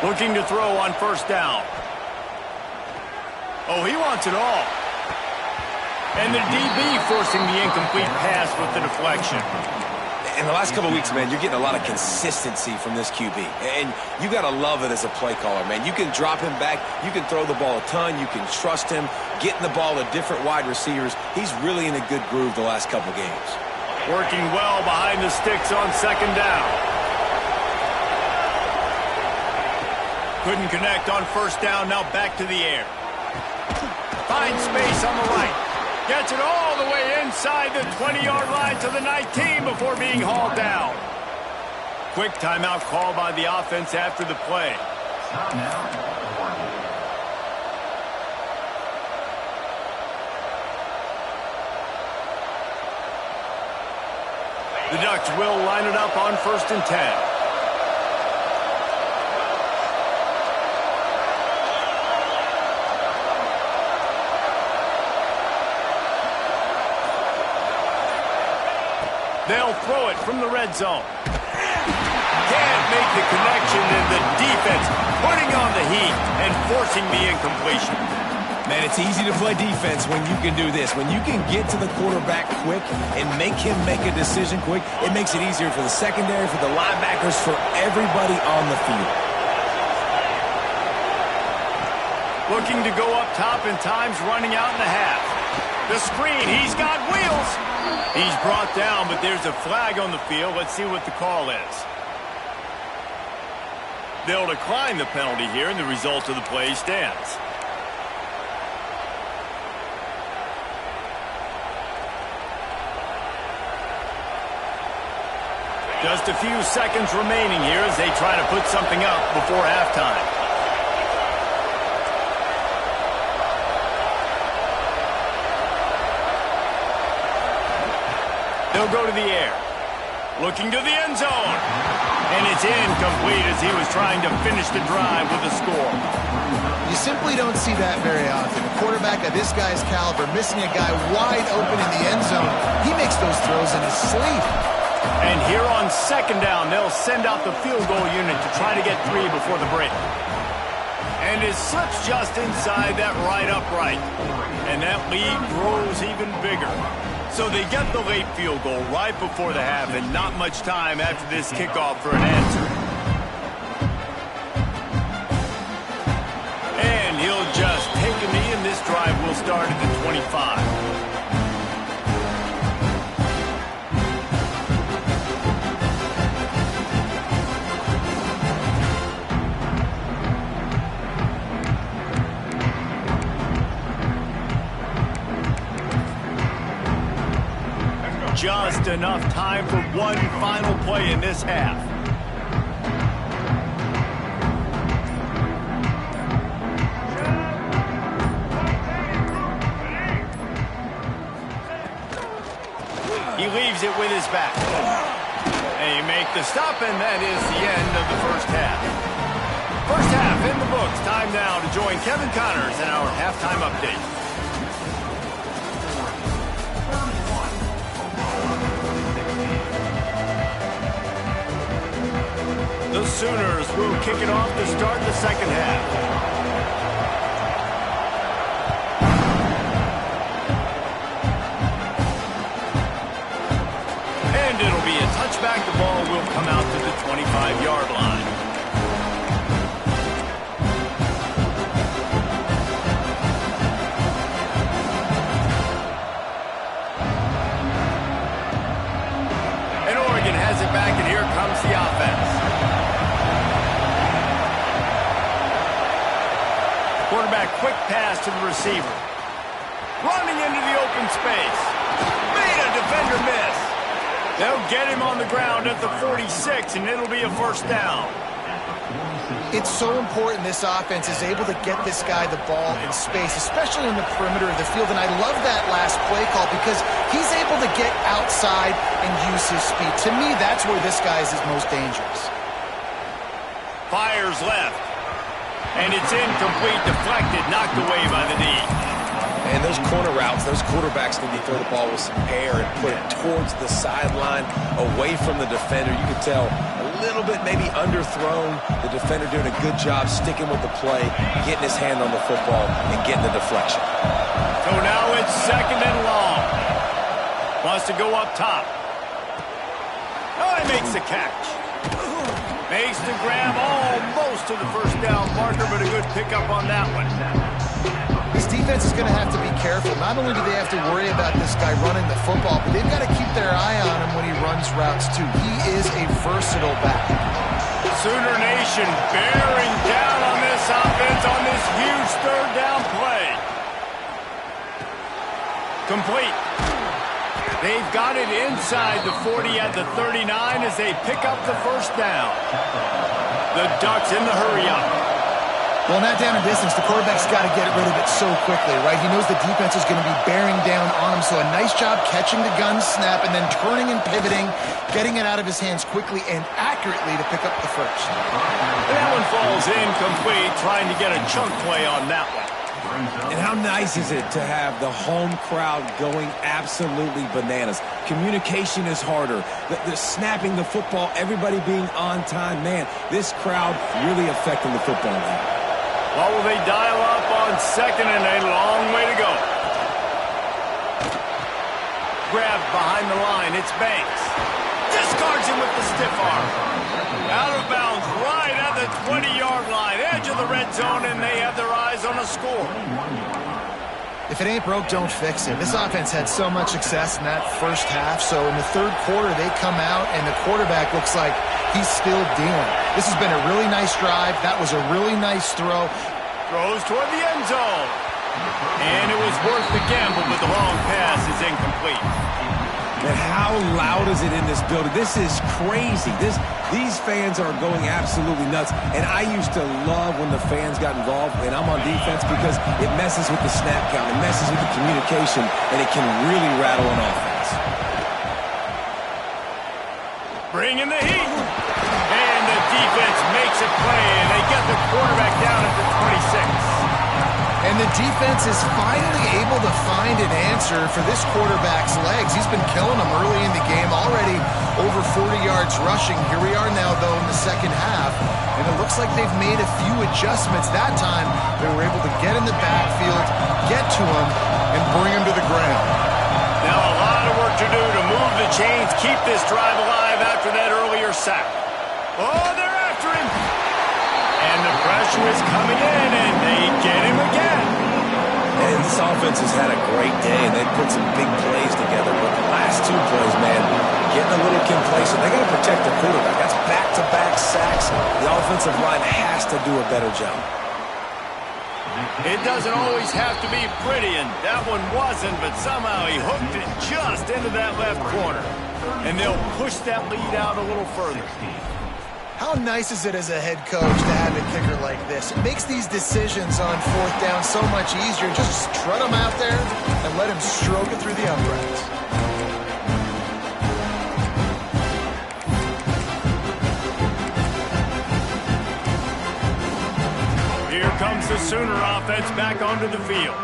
[SPEAKER 1] Looking to throw on first down. Oh, he wants it all. And the DB forcing the incomplete pass with the deflection.
[SPEAKER 3] In the last couple of weeks, man, you're getting a lot of consistency from this QB. And you got to love it as a play caller, man. You can drop him back. You can throw the ball a ton. You can trust him. Getting the ball to different wide receivers. He's really in a good groove the last couple games.
[SPEAKER 1] Working well behind the sticks on 2nd down. Couldn't connect on first down, now back to the air. Finds space on the right. Gets it all the way inside the 20-yard line to the 19 before being hauled down. Quick timeout call by the offense after the play. The Ducks will line it up on 1st and 10. They'll throw it from the red zone. Can't make the connection, and the defense putting on the heat and forcing the incompletion.
[SPEAKER 3] Man, it's easy to play defense when you can do this. When you can get to the quarterback quick and make him make a decision quick, it makes it easier for the secondary, for the linebackers, for everybody on the field.
[SPEAKER 1] Looking to go up top, and time's running out in the half. The screen, he's got wheels. He's brought down, but there's a flag on the field. Let's see what the call is. They'll decline the penalty here, and the result of the play stands. Just a few seconds remaining here as they try to put something up before halftime. They'll go to the air. Looking to the end zone. And it's incomplete as he was trying to finish the drive with a score.
[SPEAKER 2] You simply don't see that very often. A quarterback of this guy's caliber missing a guy wide open in the end zone. He makes those throws in his sleep.
[SPEAKER 1] And here on 2nd down, they'll send out the field goal unit to try to get 3 before the break. And it slips just inside that right upright. And that lead grows even bigger. So they get the late field goal right before the half, and not much time after this kickoff for an answer. And he'll just take a knee, and this drive will start at the 25. Just enough time for one final play in this half. He leaves it with his back. They make the stop, and that is the end of the first half. First half in the books. Time now to join Kevin Connors in our halftime update. The Sooners will kick it off to start the second half. And it'll be a touchback. The ball will come out to the 25-yard line. Quarterback quick pass to the receiver. Running into the open space. Made a defender miss. They'll get him on the ground at the 46, and it'll be a first down.
[SPEAKER 2] It's so important this offense is able to get this guy the ball in space, especially in the perimeter of the field. And I love that last play call because he's able to get outside and use his speed. To me, that's where this guy is his most dangerous.
[SPEAKER 1] Fires left. And it's incomplete, deflected, knocked away by the knee.
[SPEAKER 3] And those corner routes, those quarterbacks need to throw the ball with some air and put it towards the sideline, away from the defender. You can tell a little bit maybe underthrown. The defender doing a good job sticking with the play, getting his hand on the football, and getting the deflection.
[SPEAKER 1] So now it's second and long. Wants to go up top. Oh, he makes the catch. Makes the grab almost to the first down marker, but a good pickup on that one.
[SPEAKER 2] This defense is going to have to be careful. Not only do they have to worry about this guy running the football, but they've got to keep their eye on him when he runs routes too. He is a versatile back.
[SPEAKER 1] Sooner Nation bearing down on this offense on this huge third down play. Complete. They've got it inside the 40 at the 39 as they pick up the first down. The Ducks in the hurry-up.
[SPEAKER 2] Well, not down in distance. The quarterback's got to get rid of it so quickly, right? He knows the defense is going to be bearing down on him, so a nice job catching the gun snap and then turning and pivoting, getting it out of his hands quickly and accurately to pick up the first.
[SPEAKER 1] That one falls incomplete, trying to get a chunk play on that one.
[SPEAKER 3] And how nice is it to have the home crowd going absolutely bananas? Communication is harder. The snapping the football, everybody being on time. Man, this crowd really affecting the football game.
[SPEAKER 1] Well, will they dial up on second and a long way to go? Grabbed behind the line. It's Banks. Discards him with the stiff arm. Out of bounds right at the 20-yard line. Edge of the red zone, and they have their eyes on a score.
[SPEAKER 2] If it ain't broke, don't fix it. This offense had so much success in that first half, so in the third quarter they come out and the quarterback looks like he's still dealing. This has been a really nice drive. That was a really nice throw.
[SPEAKER 1] Throws toward the end zone. And it was worth the gamble, but the long pass is incomplete.
[SPEAKER 3] And how loud is it in this building? This is crazy. These fans are going absolutely nuts. And I used to love when the fans got involved, and I'm on defense because it messes with the snap count. It messes with the communication, and it can really rattle an offense.
[SPEAKER 1] Bring in the heat. And the defense makes a play, and they get the quarterback down at the 26.
[SPEAKER 2] And the defense is finally able to find an answer for this quarterback's legs. He's been killing them early in the game, already over 40 yards rushing. Here we are now, though, in the second half, and it looks like they've made a few adjustments. That time, they were able to get in the backfield, get to him, and bring him to the ground.
[SPEAKER 1] Now a lot of work to do to move the chains, keep this drive alive after that earlier sack. Oh, they're after him. And the pressure is coming in, and they get him again.
[SPEAKER 3] And this offense has had a great day, and they've put some big plays together. But the last two plays, man, getting a little complacent. They got to protect their quarterback. That's back-to-back sacks. The offensive line has to do a better job.
[SPEAKER 1] It doesn't always have to be pretty, and that one wasn't, but somehow he hooked it just into that left corner. And they'll push that lead out a little further.
[SPEAKER 2] How nice is it as a head coach to have a kicker like this? It makes these decisions on fourth down so much easier. Just strut him out there and let him stroke it through the uprights.
[SPEAKER 1] Here comes the Sooner offense back onto the field.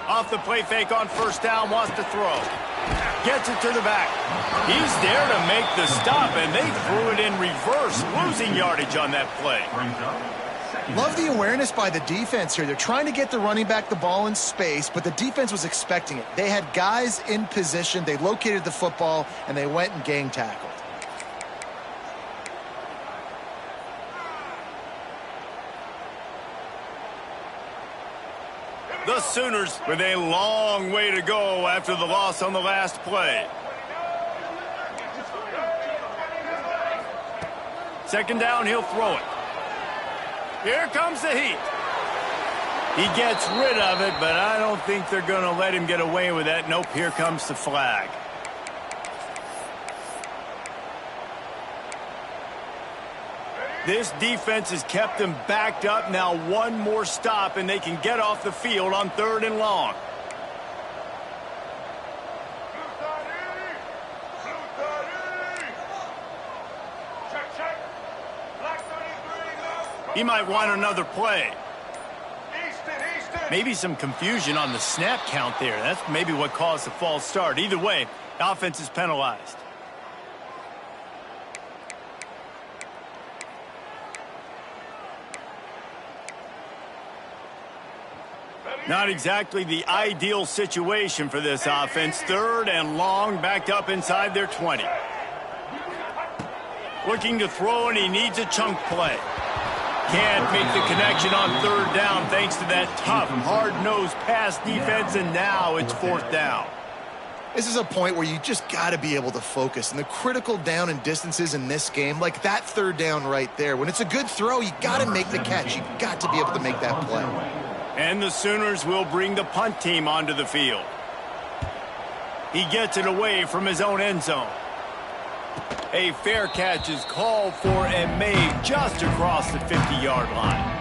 [SPEAKER 1] Off the play fake on first down, wants to throw. Gets it to the back. He's there to make the stop, and they threw it in reverse, losing yardage on that play.
[SPEAKER 2] Love the awareness by the defense here. They're trying to get the running back the ball in space, but the defense was expecting it. They had guys in position. They located the football, and they went and gang tackled.
[SPEAKER 1] The Sooners with a long way to go after the loss on the last play. Second down, he'll throw it. Here comes the heat. He gets rid of it, but I don't think they're going to let him get away with that. Nope, here comes the flag. This defense has kept them backed up. Now one more stop, and they can get off the field on 3rd and long. He might want another play. Maybe some confusion on the snap count there. That's maybe what caused the false start. Either way, the offense is penalized. Not exactly the ideal situation for this offense. 3rd and long, backed up inside their 20. Looking to throw, and he needs a chunk play. Can't make the connection on 3rd down thanks to that tough, hard-nosed pass defense, and now it's 4th down.
[SPEAKER 2] This is a point where you just got to be able to focus. And the critical down and distances in this game, like that 3rd down right there, when it's a good throw, you got to make the catch. You got to be able to make that play.
[SPEAKER 1] And the Sooners will bring the punt team onto the field. He gets it away from his own end zone. A fair catch is called for and made just across the 50-yard line.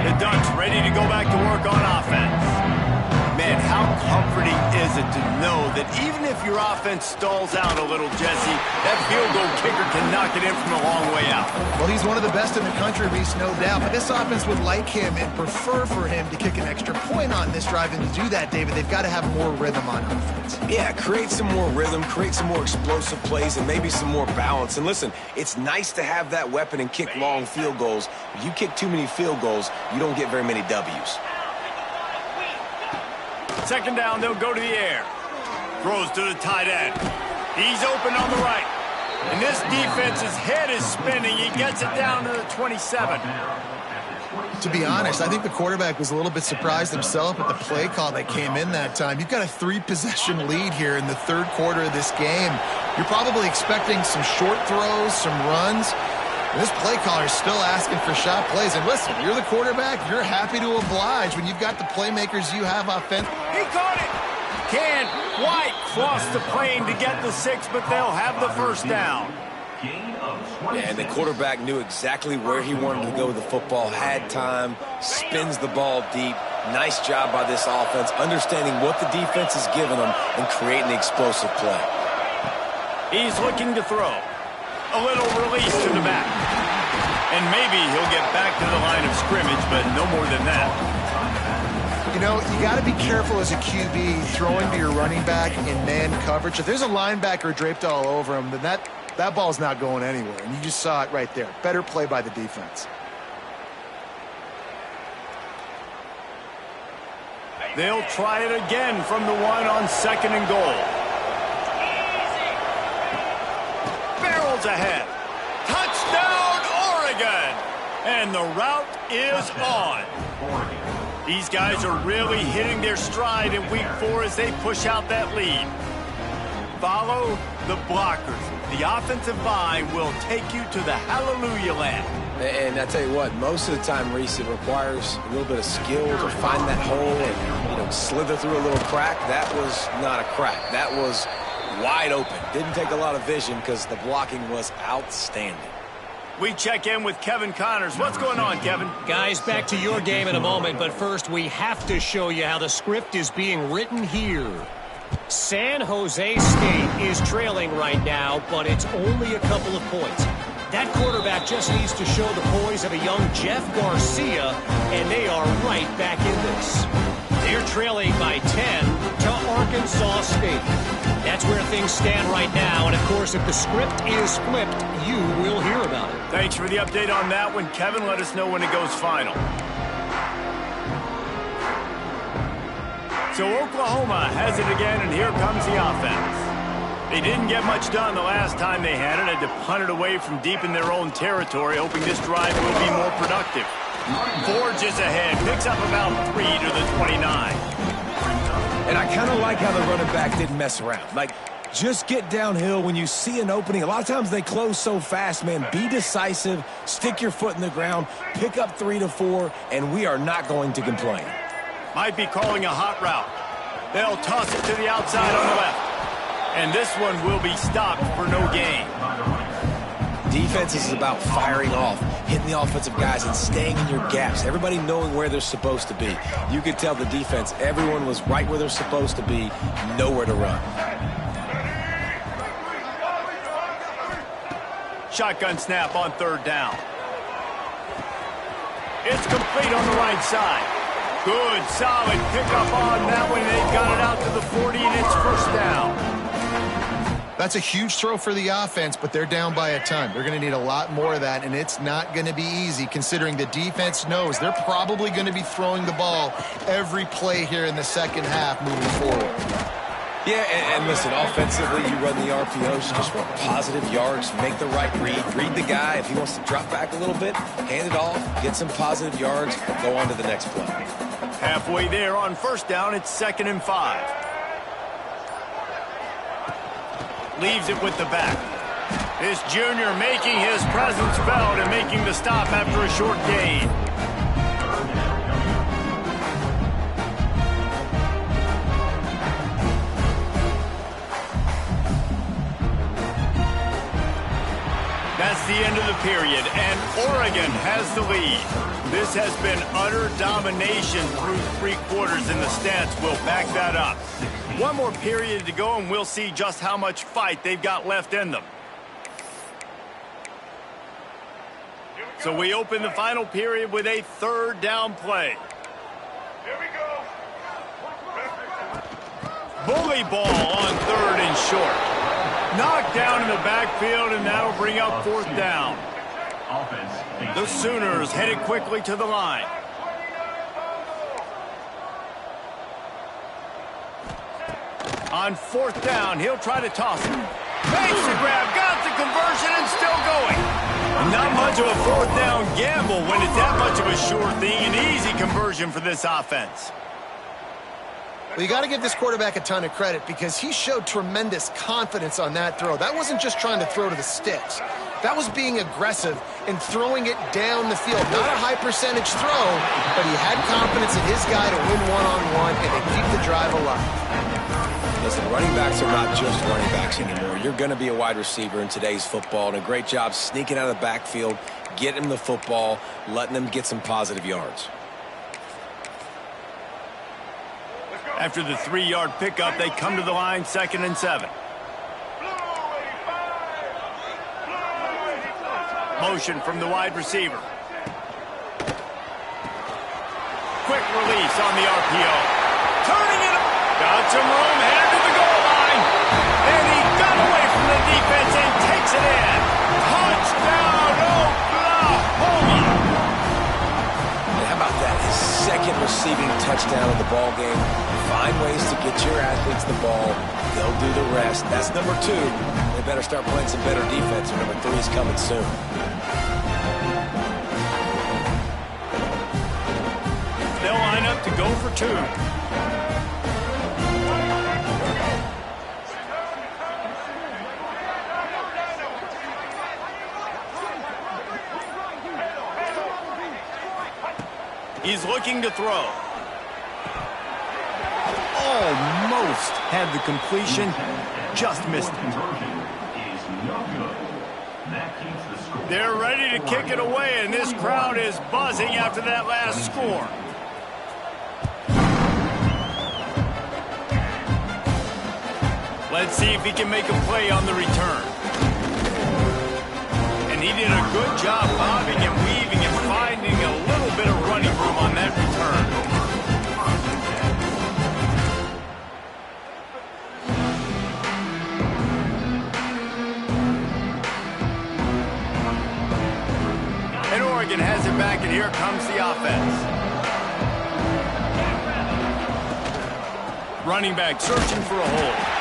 [SPEAKER 1] The Ducks ready to go back to work on offense. Man, how comforting is it to know that even if your offense stalls out a little, Jesse, that field goal kicker can knock it in from a long way out.
[SPEAKER 2] Well, he's one of the best in the country, Reese, no doubt. But this offense would like him and prefer for him to kick an extra point on this drive. And to do that, David, they've got to have more rhythm on offense.
[SPEAKER 3] Yeah, create some more rhythm, create some more explosive plays, and maybe some more balance. And listen, it's nice to have that weapon and kick long field goals. If you kick too many field goals, you don't get very many W's.
[SPEAKER 1] 2nd down, they'll go to the air. Throws to the tight end. He's open on the right. And this defense's head is spinning. He gets it down to the 27.
[SPEAKER 2] To be honest, I think the quarterback was a little bit surprised himself at the play call that came in that time. You've got a 3-possession lead here in the 3rd quarter of this game. You're probably expecting some short throws, some runs. And this play caller is still asking for shot plays. And listen, you're the quarterback. You're happy to oblige when you've got the playmakers you have offense.
[SPEAKER 1] He caught it. Can't quite cross the plane to get the 6, but they'll have the 1st down.
[SPEAKER 3] Yeah, and the quarterback knew exactly where he wanted to go with the football, had time, spins the ball deep. Nice job by this offense, understanding what the defense is giving them and creating the explosive play.
[SPEAKER 1] He's looking to throw. A little release to the back. And maybe he'll get back to the line of scrimmage, but no more than that.
[SPEAKER 2] You know, you got to be careful as a QB throwing to your running back in man coverage. If there's a linebacker draped all over him, then that ball's not going anywhere. And you just saw it right there. Better play by the defense.
[SPEAKER 1] They'll try it again from the 1 on 2nd and goal. Barrels ahead. Touchdown, Oregon! And the route is on. These guys are really hitting their stride in week 4 as they push out that lead. Follow the blockers. The offensive line will take you to the hallelujah land.
[SPEAKER 3] And I tell you what, most of the time, Reese, it requires a little bit of skill to find that hole and, slither through a little crack. That was not a crack. That was wide open. Didn't take a lot of vision because the blocking was outstanding.
[SPEAKER 1] We check in with Kevin Connors. What's going on, Kevin?
[SPEAKER 4] Guys, back to your game in a moment, but first we have to show you how the script is being written here. San Jose State is trailing right now, but it's only a couple of points. That quarterback just needs to show the poise of a young Jeff Garcia, and they are right back in this. They're trailing by 10 to Arkansas State. That's where things stand right now, and of course, if the script is flipped, you will hear about it.
[SPEAKER 1] Thanks for the update on that one, Kevin. Let us know when it goes final. So Oklahoma has it again, and here comes the offense. They didn't get much done the last time they had it. Had to punt it away from deep in their own territory, hoping this drive will be more productive. Forges ahead, picks up about 3 to the 29.
[SPEAKER 3] And I kind of like how the running back didn't mess around. Like, just get downhill when you see an opening. A lot of times they close so fast, man. Be decisive, stick your foot in the ground, pick up 3 to 4, and we are not going to complain.
[SPEAKER 1] Might be calling a hot route. They'll toss it to the outside on the left. And this one will be stopped for no gain.
[SPEAKER 3] Defense is about firing off, hitting the offensive guys, and staying in your gaps. Everybody knowing where they're supposed to be. You could tell the defense, everyone was right where they're supposed to be, nowhere to run.
[SPEAKER 1] Shotgun snap on 3rd down. It's complete on the right side. Good, solid pickup on that one. They got it out to the 40, and it's 1st down.
[SPEAKER 2] That's a huge throw for the offense, but they're down by a ton. They're going to need a lot more of that, and it's not going to be easy considering the defense knows they're probably going to be throwing the ball every play here in the second half moving forward.
[SPEAKER 3] Yeah, and listen, offensively, you run the RPOs, you just want positive yards, make the right read the guy. If he wants to drop back a little bit, hand it off, get some positive yards, go on to the next play.
[SPEAKER 1] Halfway there on 1st down, it's 2nd and 5. Leaves it with the back. This junior making his presence felt and making the stop after a short gain. That's the end of the period, and Oregon has the lead. This has been utter domination through 3 quarters, and the stats will back that up. One more period to go, and we'll see just how much fight they've got left in them. So we open the final period with a 3rd down play.
[SPEAKER 5] Here we go.
[SPEAKER 1] Bully ball on 3rd and short. Knocked down in the backfield, and that'll bring up 4th down. The Sooners headed quickly to the line. On 4th down, he'll try to toss it. Makes the grab, got the conversion, and still going. Not much of a 4th down gamble when it's that much of a sure thing. An easy conversion for this offense.
[SPEAKER 2] Well, you got to give this quarterback a ton of credit because he showed tremendous confidence on that throw. That wasn't just trying to throw to the sticks. That was being aggressive and throwing it down the field. Not a high percentage throw, but he had confidence in his guy to win one-on-one and to keep the drive alive.
[SPEAKER 3] Listen, running backs are not just running backs anymore. You're going to be a wide receiver in today's football, and a great job sneaking out of the backfield, getting him the football, letting them get some positive yards.
[SPEAKER 1] After the 3-yard pickup, they come to the line, 2nd and 7. Motion from the wide receiver. Quick release on the RPO. Turning it up. Got some room, headed to the goal line. And he got away from the defense and takes it in. Touchdown, Oklahoma.
[SPEAKER 3] And how about that? His 2nd receiving touchdown of the ball game. Find ways to get your athletes the ball. They'll do the rest. That's number 2. They better start playing some better defense, or number 3 is coming soon.
[SPEAKER 1] They'll line up to go for 2. He's looking to throw. Almost had the completion, just missed it. They're ready to kick it away, and this crowd is buzzing after that last score. Let's see if he can make a play on the return. And he did a good job bobbing and weaving and finding a little bit of running room on that return. And Oregon has it back, and here comes the offense. Running back searching for a hole.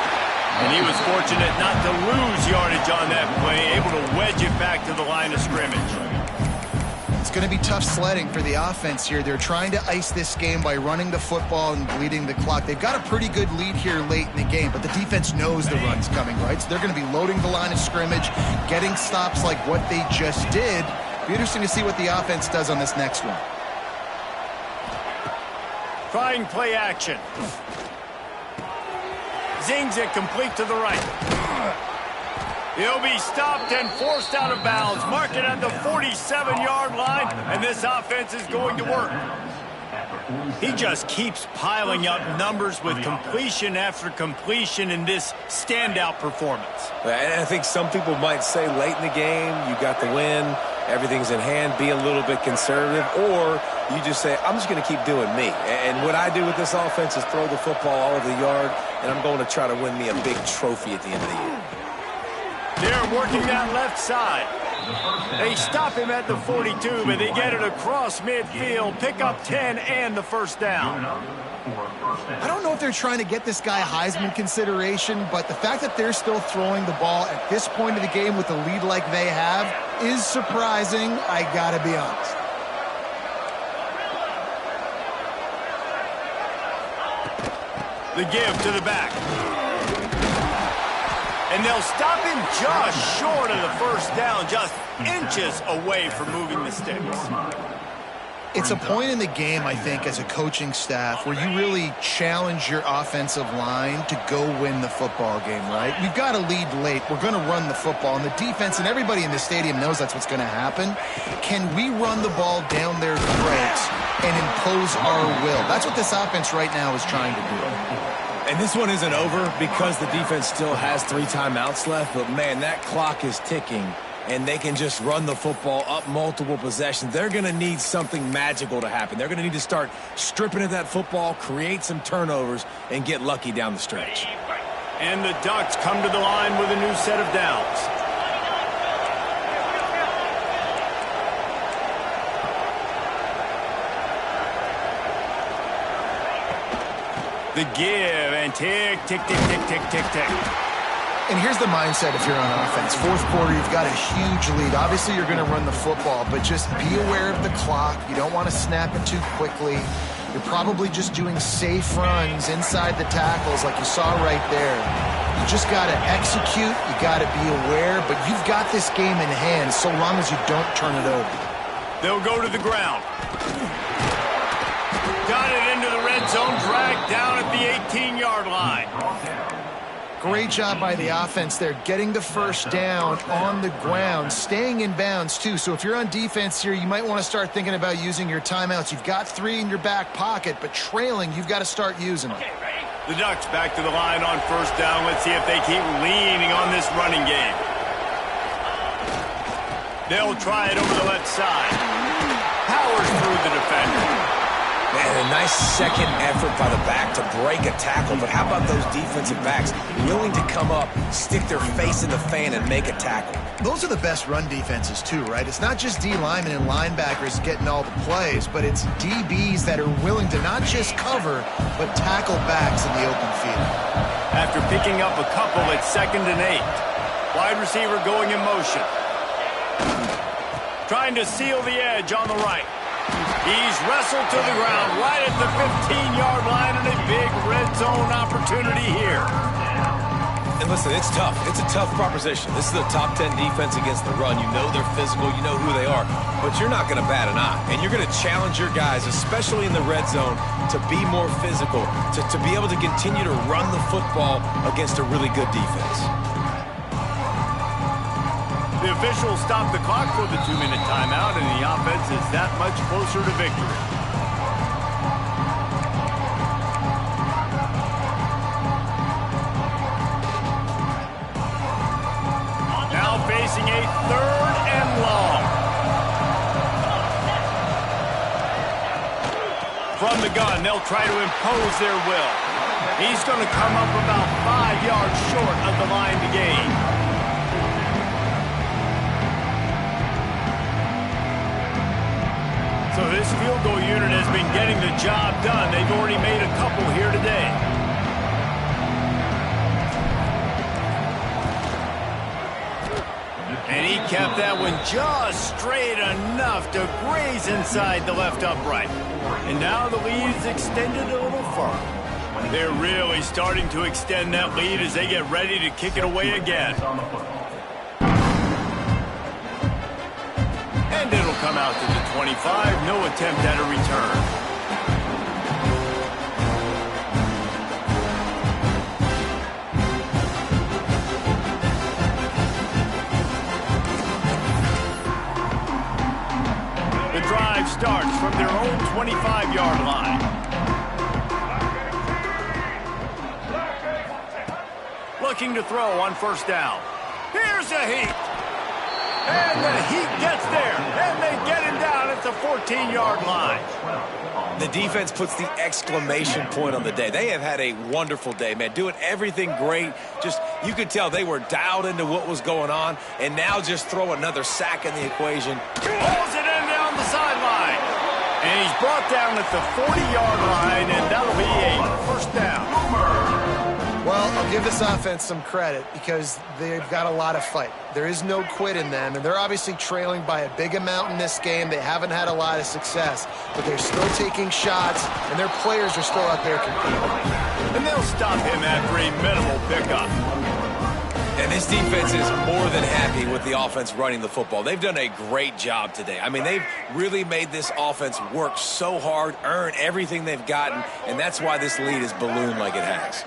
[SPEAKER 1] And he was fortunate not to lose yardage on that play, able to wedge it back to the line of scrimmage.
[SPEAKER 2] It's going to be tough sledding for the offense here. They're trying to ice this game by running the football and bleeding the clock. They've got a pretty good lead here late in the game, but the defense knows the run's coming, right? So they're going to be loading the line of scrimmage, getting stops like what they just did. Be interesting to see what the offense does on this next one.
[SPEAKER 1] Trying play action. Zings it complete to the right. He'll be stopped and forced out of bounds. Mark it at the 47-yard line, and this offense is going to work. He just keeps piling up numbers with completion after completion in this standout performance.
[SPEAKER 3] And I think some people might say late in the game, you got the win, everything's in hand, be a little bit conservative, or you just say, I'm just going to keep doing me. And what I do with this offense is throw the football all over the yard, and I'm going to try to win me a big trophy at the end of the year.
[SPEAKER 1] They're working that left side. They stop him at the 42, but they get it across midfield, pick up 10 and the first down.
[SPEAKER 2] I don't know if they're trying to get this guy Heisman consideration, but the fact that they're still throwing the ball at this point of the game with a lead like they have is surprising, I gotta be honest.
[SPEAKER 1] The give to the back. And they'll stop him just short of the first down, just inches away from moving the sticks.
[SPEAKER 2] It's a point in the game, I think, as a coaching staff where you really challenge your offensive line to go win the football game, right? We've got to lead late. We're going to run the football. And the defense and everybody in the stadium knows that's what's going to happen. Can we run the ball down their throats and impose our will? That's what this offense right now is trying to do.
[SPEAKER 3] And this one isn't over because the defense still has 3 timeouts left. But, man, that clock is ticking, and they can just run the football up multiple possessions. They're going to need something magical to happen. They're going to need to start stripping at that football, create some turnovers, and get lucky down the stretch.
[SPEAKER 1] And the Ducks come to the line with a new set of downs. The give, and tick, tick, tick, tick, tick, tick, tick.
[SPEAKER 2] And here's the mindset if you're on offense. Fourth quarter, you've got a huge lead. Obviously, you're going to run the football, but just be aware of the clock. You don't want to snap it too quickly. You're probably just doing safe runs inside the tackles like you saw right there. You just got to execute. You got to be aware, but you've got this game in hand so long as you don't turn it over.
[SPEAKER 1] They'll go to the ground. Got it into the red zone, dragged down at the 18-yard line.
[SPEAKER 2] Great job by the offense there, getting the first down on the ground, staying in bounds too. So if you're on defense here, you might want to start thinking about using your timeouts. You've got 3 in your back pocket, but trailing, you've got to start using them.
[SPEAKER 1] The Ducks back to the line on first down. Let's see if they keep leaning on this running game. They'll try it over the left side. Powers through the defender.
[SPEAKER 3] Man, a nice second effort by the back to break a tackle. But how about those defensive backs willing to come up, stick their face in the fan, and make a tackle?
[SPEAKER 2] Those are the best run defenses too, right? It's not just D linemen and linebackers getting all the plays, but it's DBs that are willing to not just cover, but tackle backs in the open field.
[SPEAKER 1] After picking up a couple, it's 2nd and 8. Wide receiver going in motion. Trying to seal the edge on the right. He's wrestled to the ground right at the 15-yard line, and a big red zone opportunity here.
[SPEAKER 3] And listen, it's tough. It's a tough proposition. This is the top 10 defense against the run. You know they're physical. You know who they are. But you're not going to bat an eye. And you're going to challenge your guys, especially in the red zone, to be more physical, to be able to continue to run the football against a really good defense.
[SPEAKER 1] The officials stop the clock for the 2-minute timeout, and the offense is that much closer to victory. Now facing a 3rd and long. From the gun, they'll try to impose their will. He's going to come up about 5 yards short of the line to gain. So this field goal unit has been getting the job done. They've already made a couple here today. And he kept that one just straight enough to graze inside the left upright. And now the lead is extended a little further. They're really starting to extend that lead as they get ready to kick it away again. And it'll come out to the 25. No attempt at a return. The drive starts from their own 25-yard line. Looking to throw on first down. Here's a heat. And the heat gets there. And they get him down at the 14-yard line.
[SPEAKER 3] The defense puts the exclamation point on the day. They have had a wonderful day, man. Doing everything great. Just, you could tell they were dialed into what was going on. And now just throw another sack in the equation.
[SPEAKER 1] Pulls it in down the sideline. And he's brought down at the 40-yard line, and that'll be a first down.
[SPEAKER 2] Well, I'll give this offense some credit because they've got a lot of fight. There is no quit in them, and they're obviously trailing by a big amount in this game. They haven't had a lot of success, but they're still taking shots, and their players are still out there competing.
[SPEAKER 1] And they'll stop him after a minimal pickup.
[SPEAKER 3] And this defense is more than happy with the offense running the football. They've done a great job today. I mean, they've really made this offense work so hard, earn everything they've gotten, and that's why this lead is ballooned like it has.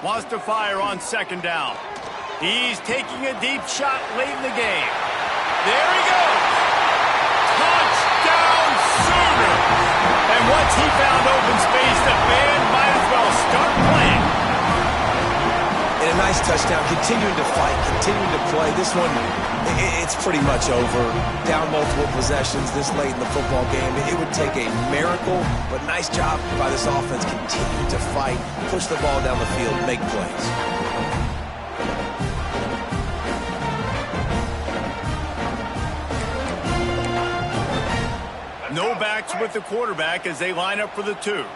[SPEAKER 1] Wants to fire on second down. He's taking a deep shot late in the game. There he goes. Touchdown Sooner. And once he found open space, the band might as well start playing.
[SPEAKER 3] And a nice touchdown, continuing to fight, continuing to play. This one, it's pretty much over. Down multiple possessions this late in the football game. It would take a miracle, but nice job by this offense continuing to fight, push the ball down the field, make plays.
[SPEAKER 1] No backs with the quarterback as they line up for the 2.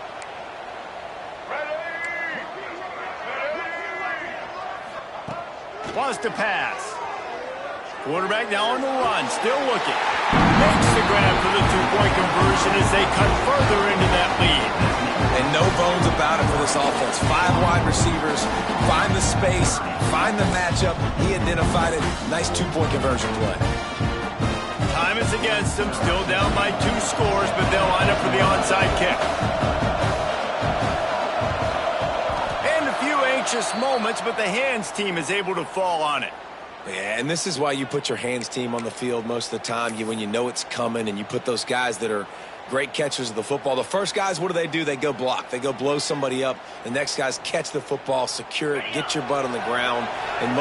[SPEAKER 1] Wants to pass. Quarterback now on the run, still looking. Makes the grab for the 2-point conversion as they cut further into that lead.
[SPEAKER 3] And no bones about it for this offense. 5 wide receivers, find the space, find the matchup. He identified it. Nice 2-point conversion play.
[SPEAKER 1] Time is against them, still down by 2 scores, but they'll line up for the onside kick. Anxious moments, but the hands team is able to fall on it.
[SPEAKER 3] Yeah, and this is why you put your hands team on the field most of the time. When you know it's coming, and you put those guys that are great catchers of the football. The first guys, what do? They go block. They go blow somebody up. The next guys catch the football, secure it, get your butt on the ground, and